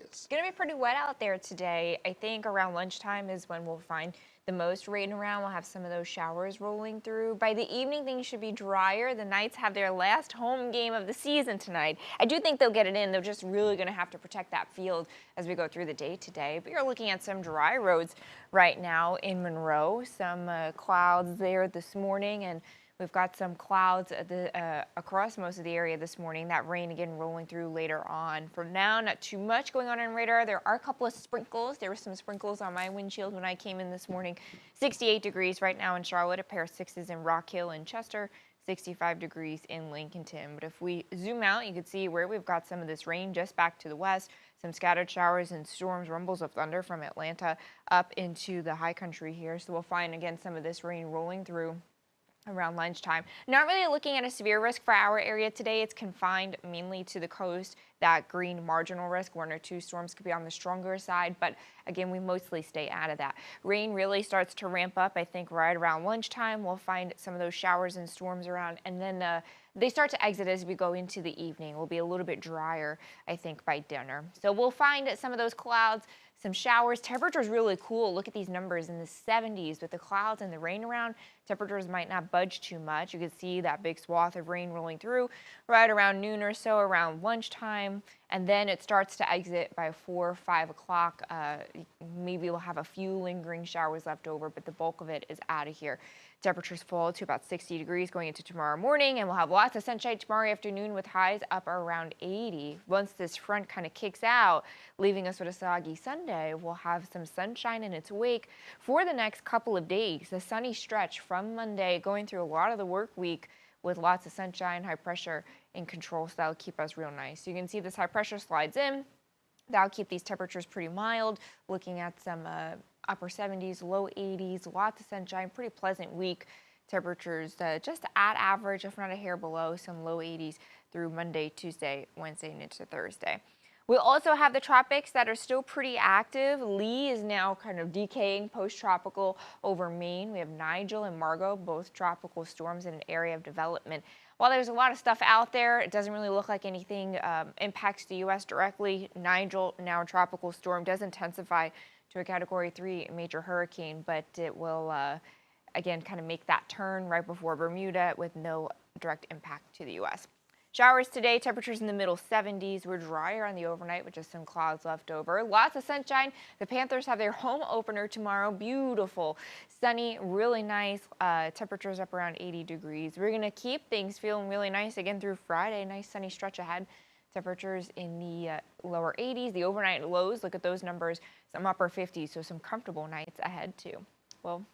is. It's going to be pretty wet out there today. I think around lunchtime is when we'll find the most rain around. We'll have some of those showers rolling through. By the evening, things should be drier. The Knights have their last home game of the season tonight. I do think they'll get it in. They're just really going to have to protect that field as we go through the day today. But you're looking at some dry roads right now in Monroe. Some clouds there this morning, and we've got some clouds across most of the area this morning. That rain again rolling through later on. For now, not too much going on radar. There are a couple of sprinkles. There were some sprinkles on my windshield when I came in this morning. 68 degrees right now in Charlotte, a pair of sixes in Rock Hill and Chester. 65 degrees in Lincolnton. But if we zoom out, you can see where we've got some of this rain just back to the west. Some scattered showers and storms, rumbles of thunder from Atlanta up into the high country here. So we'll find again some of this rain rolling through around lunchtime. Not really looking at a severe risk for our area today. It's confined mainly to the coast. That green marginal risk, 1 or 2 storms could be on the stronger side, but again, we mostly stay out of that. Rain really starts to ramp up, I think, right around lunchtime. We'll find some of those showers and storms around, and then they start to exit as we go into the evening. We'll be a little bit drier, I think, by dinner. So we'll find some of those clouds, some showers. Temperatures really cool. Look at these numbers in the 70s with the clouds and the rain around. Temperatures might not budge too much. You can see that big swath of rain rolling through right around noon or so, around lunchtime, and then it starts to exit by 4 or 5 o'clock. Maybe we'll have a few lingering showers left over, but the bulk of it is out of here. Temperatures fall to about 60 degrees going into tomorrow morning, and we'll have lots of sunshine tomorrow afternoon with highs up around 80. Once this front kind of kicks out, leaving us with a soggy Sunday, we'll have some sunshine in its wake for the next couple of days. The sunny stretch from Monday going through a lot of the work week with lots of sunshine, high pressure in control, so that'll keep us real nice. So you can see this high pressure slides in. That'll keep these temperatures pretty mild, looking at some upper 70s, low 80s, lots of sunshine, pretty pleasant week. Temperatures just at average, if not a hair below, some low 80s through Monday, Tuesday, Wednesday, and into Thursday. We also have the tropics that are still pretty active. Lee is now kind of decaying post-tropical over Maine. We have Nigel and Margot, both tropical storms in an area of development. While there's a lot of stuff out there, it doesn't really look like anything impacts the U.S. directly. Nigel, now a tropical storm, does intensify to a Category 3 major hurricane, but it will, again, kind of make that turn right before Bermuda with no direct impact to the U.S. Showers today, temperatures in the middle 70s. We're drier on the overnight with just some clouds left over. Lots of sunshine. The Panthers have their home opener tomorrow. Beautiful, sunny, really nice. Temperatures up around 80 degrees. We're going to keep things feeling really nice again through Friday. Nice sunny stretch ahead. Temperatures in the lower 80s. The overnight lows, look at those numbers. Some upper 50s, so some comfortable nights ahead too. Well.